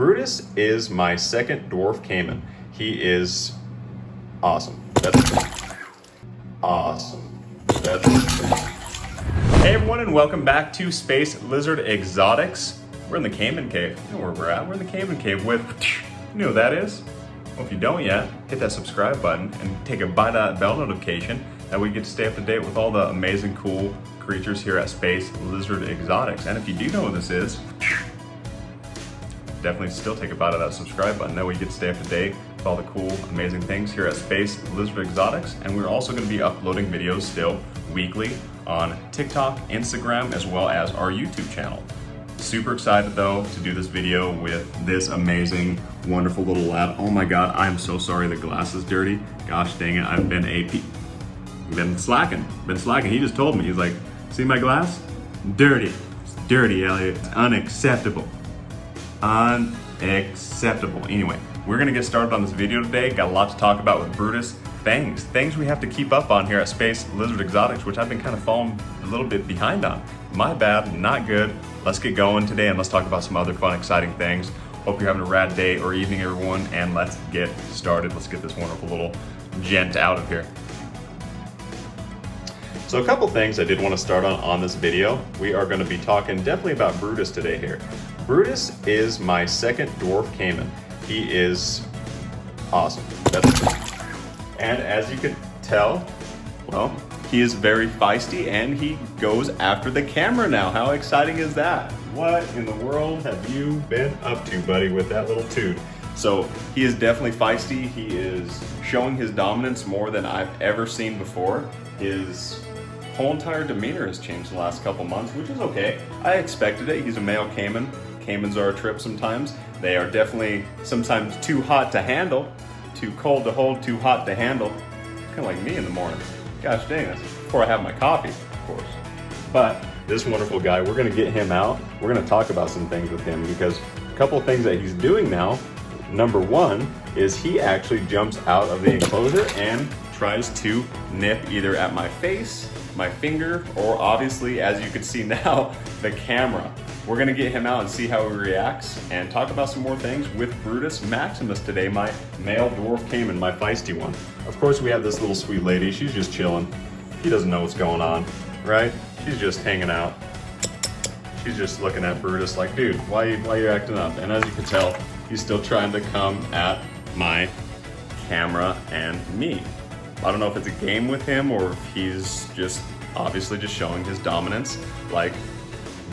Brutus is my second dwarf Caiman. He is awesome. That's awesome. That's Hey everyone, and welcome back to Space Lizard Exotics. We're in the Caiman Cave. You know where we're at. We're in the Caiman Cave with, you know who that is? Well, if you don't yet, hit that subscribe button and take a bite out bell notification. That way you get to stay up to date with all the amazing, cool creatures here at Space Lizard Exotics. And if you do know what this is, definitely still take a bite of that subscribe button. That way you get to stay up to date with all the cool, amazing things here at Space Lizard Exotics. And we're also going to be uploading videos still weekly on TikTok, Instagram, as well as our YouTube channel. Super excited though to do this video with this amazing, wonderful little lad. Oh my God, I'm so sorry the glass is dirty. Gosh dang it, I've been been slacking. He just told me, he's like, see my glass? Dirty. It's dirty, Elliot. It's unacceptable. Unacceptable. Anyway, we're gonna get started on this video today. Got a lot to talk about with Brutus. Things we have to keep up on here at Space Lizard Exotics, which I've been kind of falling a little bit behind on. My bad, not good. Let's get going today and let's talk about some other fun, exciting things. Hope you're having a rad day or evening, everyone, and let's get started. Let's get this wonderful little gent out of here. So a couple things I did want to start on this video. We are going to be talking definitely about Brutus today here. Brutus is my second dwarf Caiman. He is awesome. And as you can tell, well, he is very feisty and he goes after the camera now. How exciting is that? What in the world have you been up to, buddy, with that little toot? So he is definitely feisty. He is showing his dominance more than I've ever seen before. His whole entire demeanor has changed the last couple months, which is okay. I expected it. He's a male Caiman. Caimans are a trip sometimes. They are definitely sometimes too hot to handle, too cold to hold, too hot to handle. Kind of like me in the morning. Gosh dang, that's before I have my coffee, of course. But this wonderful guy, we're gonna get him out. We're gonna talk about some things with him because a couple of things that he's doing now. Number one is he actually jumps out of the enclosure and tries to nip either at my face, my finger, or obviously, as you can see now, the camera. We're gonna get him out and see how he reacts and talk about some more things with Brutus Maximus today, my male dwarf Caiman, my feisty one. Of course, we have this little sweet lady. She's just chilling. He doesn't know what's going on, right? She's just hanging out. She's just looking at Brutus like, dude, why you acting up? And as you can tell, he's still trying to come at my camera and me. I don't know if it's a game with him or if he's just obviously just showing his dominance like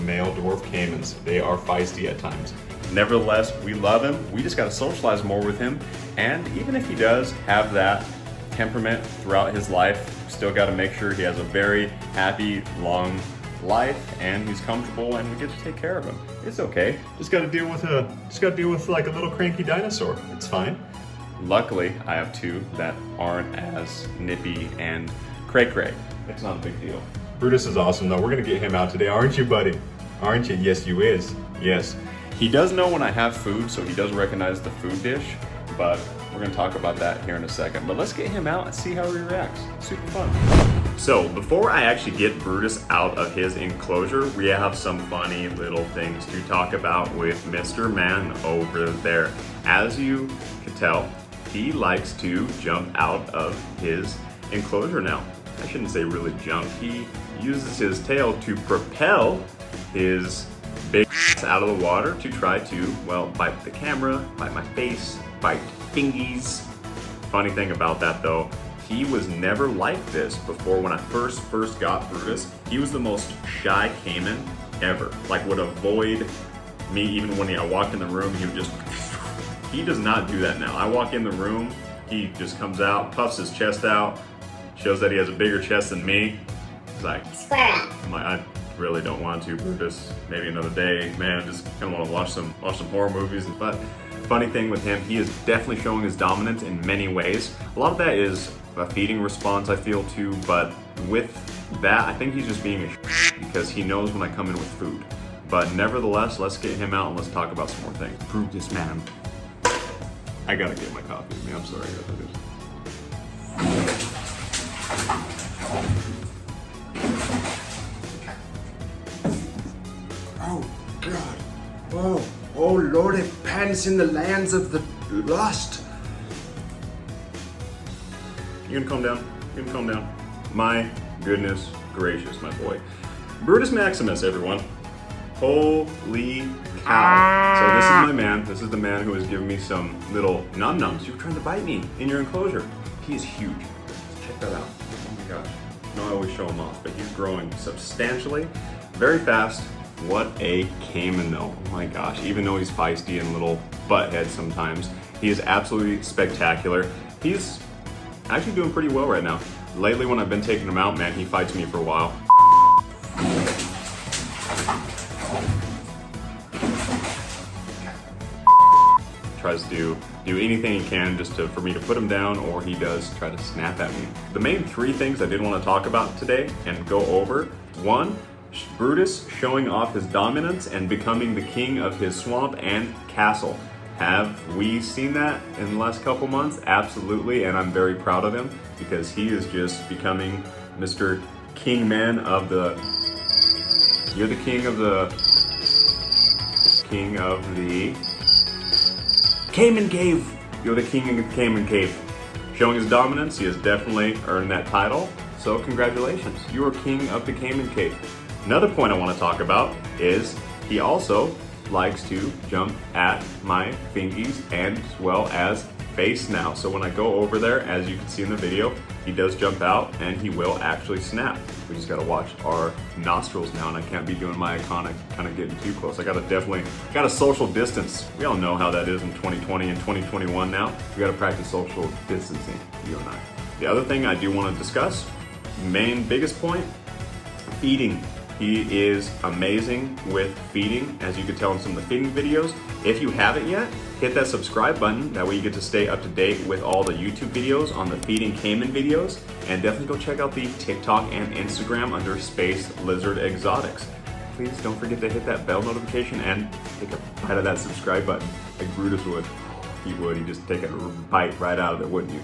male dwarf Caimans. They are feisty at times. Nevertheless, we love him. We just got to socialize more with him. And even if he does have that temperament throughout his life, still got to make sure he has a very happy, long life and he's comfortable and we get to take care of him. It's okay. Just got to deal with like a little cranky dinosaur. It's fine. Luckily, I have two that aren't as nippy and cray-cray. It's not a big deal. Brutus is awesome though. We're gonna get him out today, aren't you, buddy? Aren't you? Yes, you is. Yes. He does know when I have food, so he does recognize the food dish, but we're gonna talk about that here in a second. But let's get him out and see how he reacts. Super fun. So before I actually get Brutus out of his enclosure, we have some funny little things to talk about with Mr. Man over there. As you can tell, he likes to jump out of his enclosure now. I shouldn't say really jump. He uses his tail to propel his big out of the water to try to, well, bite the camera, bite my face, bite fingies. Funny thing about that though, he was never like this before. When I first got Brutus, he was the most shy Caiman ever. Like would avoid me even when I walked in the room, he would just, he does not do that now. I walk in the room, he just comes out, puffs his chest out, shows that he has a bigger chest than me. He's like, square up. I'm like, I really don't want to, Brutus. Maybe another day. Man, I just kind of want to watch some horror movies. But funny thing with him, he is definitely showing his dominance in many ways. A lot of that is a feeding response, I feel too. But with that, I think he's just being a because he knows when I come in with food. But nevertheless, let's get him out and let's talk about some more things. Brutus, man. I gotta get my coffee with me. I'm sorry. Oh God! Oh, lordy, Patty! lands in the lands of the lost. You can calm down. You can calm down. My goodness gracious, my boy. Brutus Maximus, everyone. Holy cow. So this is my man. This is the man who has given me some little num-nums. You were trying to bite me in your enclosure. He is huge. Check that out. Oh my gosh. No, I always show him off, but he's growing substantially, very fast. What a Caiman though. Oh my gosh. Even though he's feisty and a little butthead sometimes, he is absolutely spectacular. He's actually doing pretty well right now. Lately when I've been taking him out, man, he fights me for a while. Tries to do anything he can just for me to put him down, or he does try to snap at me. The main three things I did want to talk about today and go over. One, Brutus showing off his dominance and becoming the king of his swamp and castle. Have we seen that in the last couple months? Absolutely, and I'm very proud of him because he is just becoming Mr. Kingman of the... You're the king of the... Caiman Cave! You're the king of the Caiman Cave. Showing his dominance, he has definitely earned that title, so congratulations. You are king of the Caiman Cave. Another point I want to talk about is he also likes to jump at my fingies and as well as face now. So when I go over there, as you can see in the video, he does jump out and he will actually snap. We just gotta watch our nostrils now, and I can't be doing my iconic kind of getting too close. I gotta social distance. We all know how that is in 2020 and 2021 now. We gotta practice social distancing, you and I. The other thing I do want to discuss, biggest point, feeding. He is amazing with feeding, as you can tell in some of the feeding videos. If you haven't yet, hit that subscribe button. That way you get to stay up to date with all the YouTube videos on the feeding Caiman videos. And definitely go check out the TikTok and Instagram under Space Lizard Exotics. Please don't forget to hit that bell notification and take a bite of that subscribe button like Brutus would. He would, he'd just take a bite right out of it, wouldn't you?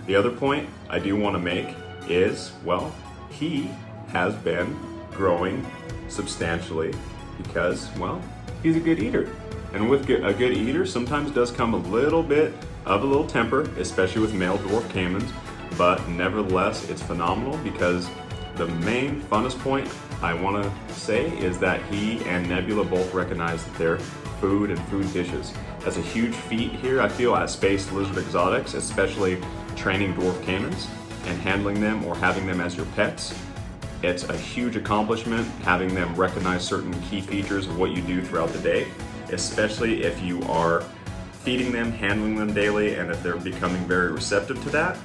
The other point I do want to make is, well, he has been growing substantially because, well, he's a good eater. And with a good eater sometimes does come a little bit of a little temper, especially with male dwarf caimans, but nevertheless it's phenomenal because the main funnest point I want to say is that he and Nebula both recognize that they're food and food dishes. That's a huge feat here, I feel, at Space Lizard Exotics, especially training dwarf caimans and handling them or having them as your pets. It's a huge accomplishment having them recognize certain key features of what you do throughout the day, especially if you are feeding them, handling them daily, and if they're becoming very receptive to that.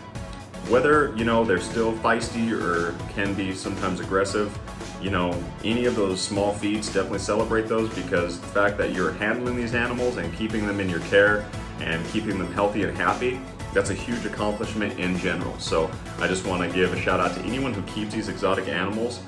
Whether, you know, they're still feisty or can be sometimes aggressive, you know, any of those small feats, definitely celebrate those, because the fact that you're handling these animals and keeping them in your care and keeping them healthy and happy, that's a huge accomplishment in general. So I just want to give a shout out to anyone who keeps these exotic animals.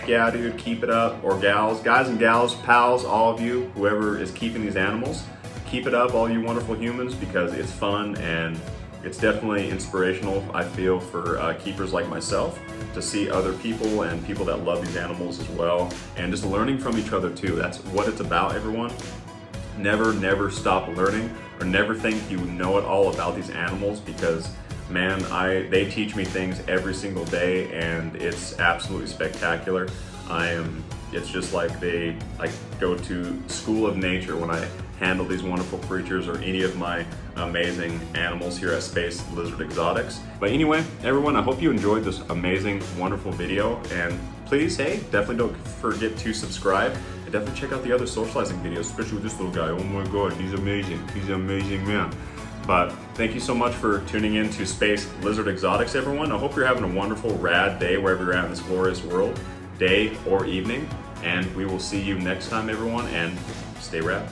Yeah, dude, keep it up. Or gals, guys and gals, pals, all of you, whoever is keeping these animals, keep it up, all you wonderful humans, because it's fun and it's definitely inspirational, I feel, for keepers like myself to see other people and people that love these animals as well, and just learning from each other too. That's what it's about, everyone. Never stop learning, or never think you know it all about these animals, because man, they teach me things every single day, and it's absolutely spectacular. It's just like I go to school of nature when I handle these wonderful creatures or any of my amazing animals here at Space Lizard Exotics. But anyway, everyone, I hope you enjoyed this amazing, wonderful video, and please, hey, definitely don't forget to subscribe, and definitely check out the other socializing videos, especially with this little guy. Oh my god, he's amazing. He's an amazing man. But thank you so much for tuning in to Space Lizard Exotics, everyone. I hope you're having a wonderful, rad day wherever you're at in this glorious world, day or evening, and we will see you next time, everyone, and stay rad.